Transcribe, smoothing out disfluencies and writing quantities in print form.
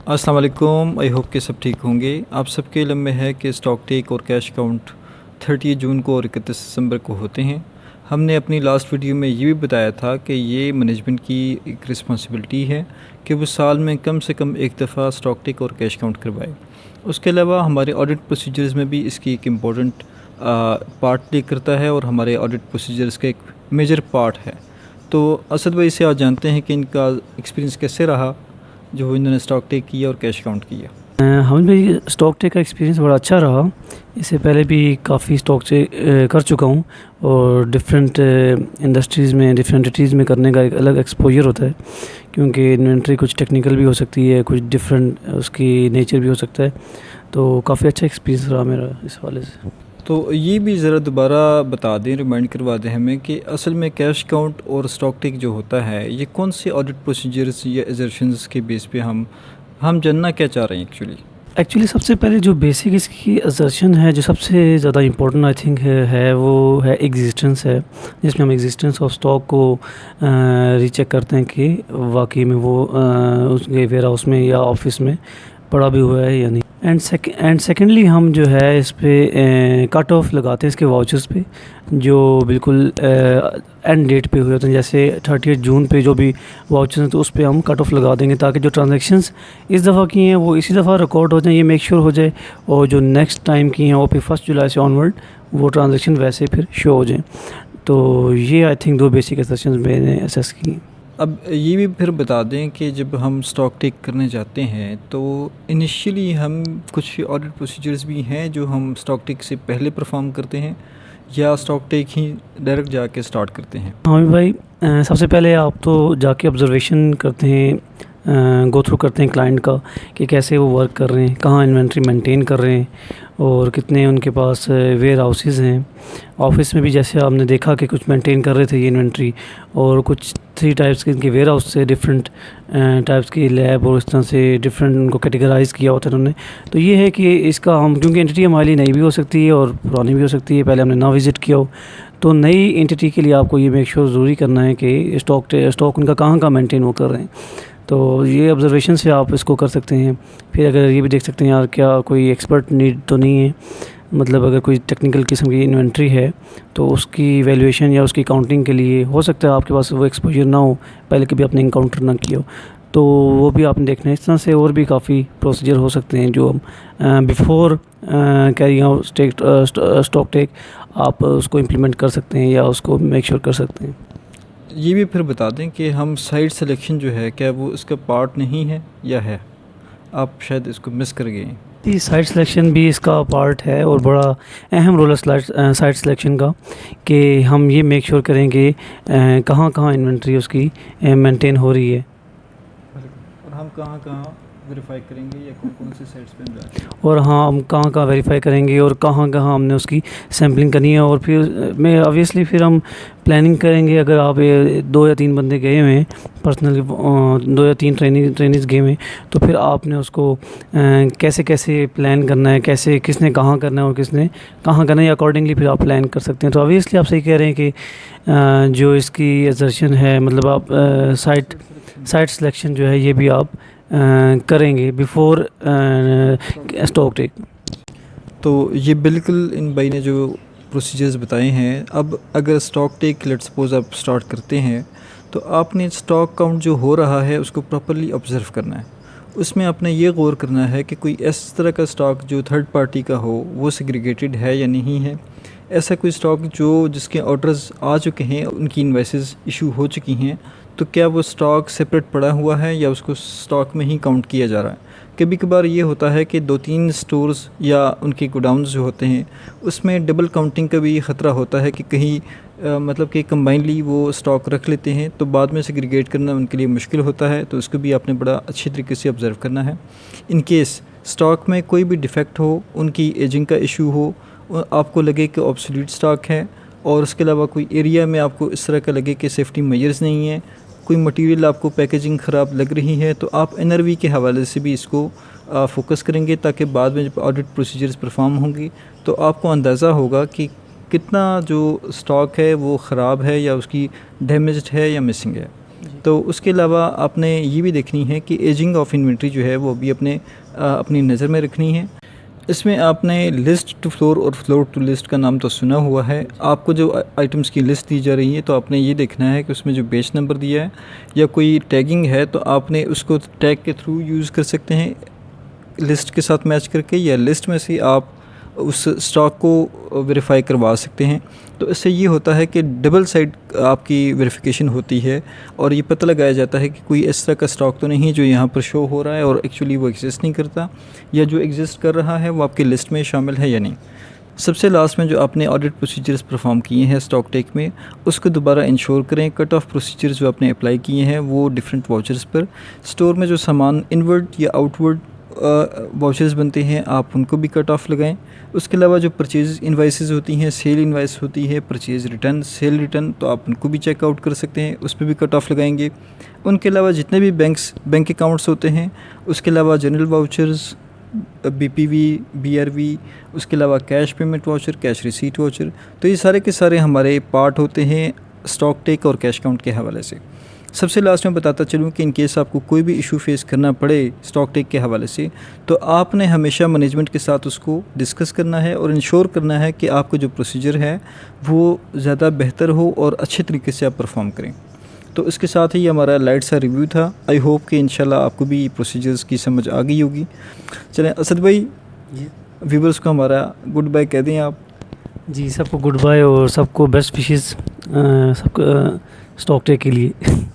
अस्सलाम वालेकुम। I hope कि सब ठीक होंगे। आप सबके इल्म में है कि स्टॉक टेक और कैश काउंट 30 जून को और 31 दिसंबर को होते हैं। हमने अपनी लास्ट वीडियो में ये भी बताया था कि ये मैनेजमेंट की एक रिस्पॉन्सिबिलिटी है कि वो साल में कम से कम एक दफ़ा स्टॉक टेक और कैश काउंट करवाए। उसके अलावा हमारे ऑडिट प्रोसीजर्स में भी इसकी एक इम्पॉर्टेंट पार्ट प्ले करता है और हमारे ऑडिट प्रोसीजर्स का एक मेजर पार्ट है। तो असद भाई से आज जानते हैं कि इनका एक्सपीरियंस कैसे रहा जो इन्होंने स्टॉक टेक किया और कैश काउंट किया। हम भी स्टॉक टेक का एक्सपीरियंस बड़ा अच्छा रहा। इससे पहले भी काफ़ी स्टॉक से कर चुका हूँ और डिफरेंट इंडस्ट्रीज़ में डिफरेंट एंटिटीज़ में करने का एक अलग एक्सपोजर होता है, क्योंकि इन्वेंट्री कुछ टेक्निकल भी हो सकती है, कुछ डिफरेंट उसकी नेचर भी हो सकता है। तो काफ़ी अच्छा एक्सपीरियंस रहा मेरा इस हवाले से। तो ये भी ज़रा दोबारा बता दें, रिमाइंड करवा दें हमें कि असल में कैश काउंट और स्टॉक टेक जो होता है ये कौन से ऑडिट प्रोसीजर्स या एजर्शंस के बेस पे हम जानना क्या चाह रहे हैं एक्चुअली सबसे पहले जो बेसिक इसकी असर्शन है, जो सबसे ज़्यादा इम्पोर्टेंट आई थिंक है वो है एग्जिस्टेंस है, जिसमें हम एग्जिस्टेंस ऑफ स्टॉक को रीचेक करते हैं कि वाकई में वो उसके वेयर हाउस में या ऑफिस में पड़ा भी हुआ है या नहीं। एंड सेकेंडली हम जो है इस पे कट ऑफ लगाते हैं इसके वाउचर्स पे, जो बिल्कुल एंड डेट पे हुए होते हैं। जैसे 30 जून पे जो भी वाउचर्स हैं तो उस पे हम कट ऑफ लगा देंगे, ताकि जो ट्रांजैक्शंस इस दफ़ा की हैं वो इसी दफ़ा रिकॉर्ड हो जाएं, ये मेक श्योर हो जाए, और जो नेक्स्ट टाइम की हैं वो फिर 1 जुलाई से ऑनवर्ड वो ट्रांजैक्शन वैसे फिर शो हो जाएँ। तो ये आई थिंक 2 बेसिक एसेशंस मैंने असेस की। अब ये भी फिर बता दें कि जब हम स्टॉक टेक करने जाते हैं तो इनिशियली हम कुछ ऑडिट प्रोसीजर्स भी हैं जो हम स्टॉक टेक से पहले परफॉर्म करते हैं या स्टॉक टेक ही डायरेक्ट जाके स्टार्ट करते हैं। हाँ भाई, सबसे पहले आप तो जाके ऑब्जर्वेशन करते हैं, गो थ्रू करते हैं क्लाइंट का कि कैसे वो वर्क कर रहे हैं, कहाँ इन्वेंट्री मेंटेन कर रहे हैं और कितने उनके पास वेयर हाउसेज़ हैं। ऑफिस में भी जैसे आपने देखा कि कुछ मेंटेन कर रहे थे ये इन्वेंट्री, और कुछ 3 टाइप्स के इनके वेयर हाउस से डिफरेंट टाइप्स की लैब और इस तरह से डिफरेंट उनको कैटेगराइज़ किया होता है उन्होंने। तो ये है कि इसका हम, क्योंकि एंटिटी हमारे लिए नई भी हो सकती है और पुरानी भी हो सकती है, पहले हमने ना विज़िट किया हो, तो नई एंटिटी के लिए आपको ये मेक श्योर ज़रूरी करना है कि स्टॉक उनका कहाँ मेंटेन वो कर रहे हैं। तो ये ऑब्जर्वेशन से आप इसको कर सकते हैं। फिर अगर ये भी देख सकते हैं यार क्या कोई एक्सपर्ट नीड तो नहीं है, मतलब अगर कोई टेक्निकल किस्म की इन्वेंट्री है तो उसकी वैल्यूएशन या उसकी काउंटिंग के लिए हो सकता है आपके पास वो एक्सपोजर ना हो, पहले कभी आपने इनकाउंटर ना किया हो, तो वो भी आपने देखना है। इस तरह से और भी काफ़ी प्रोसीजर हो सकते हैं जो हम before carrying out stock take आप उसको इम्प्लीमेंट कर सकते हैं या उसको मेक श्योर कर सकते हैं। ये भी फिर बता दें कि हम साइट सिलेक्शन जो है क्या वो इसका पार्ट नहीं है या है? आप शायद इसको मिस कर गए हैं। ये साइट सिलेक्शन भी इसका पार्ट है और बड़ा अहम रोल है साइट सिलेक्शन का, कि हम ये मेक श्योर करें कि कहाँ इन्वेंट्री उसकी मेंटेन हो रही है और हम कहाँ वेरीफाई करेंगे या कौन सी साइट्स पे हम जाएंगे, और हाँ हम कहाँ वेरीफाई करेंगे और कहाँ हमने उसकी सैम्पलिंग करनी है। और फिर मैं ऑब्वियसली फिर हम प्लानिंग करेंगे। अगर आप 2 या 3 बंदे गए हुए हैं पर्सनली, 2 या 3 ट्रेनिंग्स गए हुए हैं, तो फिर आपने उसको कैसे प्लान करना है, कैसे किसने कहाँ करना है और किसने कहाँ करना है, अकॉर्डिंगली फिर आप प्लान कर सकते हैं। तो ऑब्वियसली आप सही कह रहे हैं कि जो इसकी एजर्शन है, मतलब आप साइट सिलेक्शन जो है ये भी आप करेंगे बिफोर स्टॉक टेक। तो ये बिल्कुल इन भाई ने जो प्रोसीजर्स बताए हैं। अब अगर स्टॉक टेक लेट्स सपोज आप स्टार्ट करते हैं तो आपने स्टॉक काउंट जो हो रहा है उसको प्रॉपर्ली ऑब्ज़र्व करना है। उसमें आपने ये गौर करना है कि कोई इस तरह का स्टॉक जो थर्ड पार्टी का हो वो सेग्रीगेटेड है या नहीं है। ऐसा कोई स्टॉक जिसके ऑर्डर्स आ चुके हैं, उनकी इन्वाइसेस इशू हो चुकी हैं, तो क्या वो स्टॉक सेपरेट पड़ा हुआ है या उसको स्टॉक में ही काउंट किया जा रहा है। कभी कभार ये होता है कि 2-3 स्टोर्स या उनके गोडाउन्स जो होते हैं उसमें डबल काउंटिंग का भी ख़तरा होता है कि कहीं मतलब कि कंबाइनली वो स्टॉक रख लेते हैं तो बाद में सेग्रीगेट करना उनके लिए मुश्किल होता है। तो उसको भी आपने बड़ा अच्छी तरीके से ऑब्ज़र्व करना है। इन केस स्टॉक में कोई भी डिफ़ेक्ट हो, उनकी एजिंग का इशू हो, आपको लगे कि ऑब्सोल्यूट स्टॉक है, और उसके अलावा कोई एरिया में आपको इस तरह का लगे कि सेफ्टी मेजर्स नहीं है, कोई मटेरियल आपको पैकेजिंग ख़राब लग रही है, तो आप एनआरवी के हवाले से भी इसको फोकस करेंगे, ताकि बाद में जब ऑडिट प्रोसीजर्स परफॉर्म होंगी तो आपको अंदाज़ा होगा कि कितना जो स्टॉक है वो ख़राब है या उसकी डैमेज्ड है या मिसिंग है। तो उसके अलावा आपने ये भी देखनी है कि एजिंग ऑफ इन्वेंट्री जो है वो भी अपनी नज़र में रखनी है। इसमें आपने लिस्ट टू फ्लोर और फ्लोर टू लिस्ट का नाम तो सुना हुआ है। आपको जो आइटम्स की लिस्ट दी जा रही है तो आपने ये देखना है कि उसमें जो बेच नंबर दिया है या कोई टैगिंग है तो आपने उसको टैग के थ्रू यूज़ कर सकते हैं लिस्ट के साथ मैच करके, या लिस्ट में से आप उस स्टॉक को वेरीफाई करवा सकते हैं। तो इससे ये होता है कि डबल साइड आपकी वेरिफिकेशन होती है और ये पता लगाया जाता है कि कोई इस तरह का स्टॉक तो नहीं जो यहाँ पर शो हो रहा है और एक्चुअली वो एग्जिस्ट नहीं करता, या जो एग्जिस्ट कर रहा है वो आपकी लिस्ट में शामिल है या नहीं। सबसे लास्ट में जो आपने ऑडिट प्रोसीजर्स परफॉर्म किए हैं स्टॉक टेक में, उसको दोबारा इंश्योर करें। कट ऑफ प्रोसीजर्स जो आपने अप्लाई किए हैं वो डिफरेंट वाउचर्स पर, स्टोर में जो सामान इनवर्ड या आउटवर्ड वाउचर्स बनते हैं आप उनको भी कट ऑफ लगाएं। उसके अलावा जो परचेज इनवाइसेस होती हैं, सेल इनवाइस होती है, परचेज रिटर्न, सेल रिटर्न, तो आप उनको भी चेकआउट कर सकते हैं, उस पर भी कट ऑफ लगाएंगे। उनके अलावा जितने भी बैंक अकाउंट्स होते हैं, उसके अलावा जनरल वाउचर्स, बीपीवी, बीआरवी, उसके अलावा cash payment voucher, cash receipt voucher, तो ये सारे के सारे हमारे पार्ट होते हैं स्टॉक टेक और कैश काउंट के हवाले से। सबसे लास्ट में बताता चलूँ कि इन केस आपको कोई भी इशू फेस करना पड़े स्टॉक टेक के हवाले से, तो आपने हमेशा मैनेजमेंट के साथ उसको डिस्कस करना है और इंश्योर करना है कि आपका जो प्रोसीजर है वो ज़्यादा बेहतर हो और अच्छे तरीके से आप परफॉर्म करें। तो इसके साथ ही हमारा लाइट सा रिव्यू था। आई होप कि इंशाल्लाह आपको भी प्रोसीजर्स की समझ आ गई होगी। चलें असद भाई, व्यूवर्स को हमारा गुड बाय कह दें आप। जी, सबको गुड बाय और सबको बेस्ट विशेस सबको स्टॉक टेक के लिए।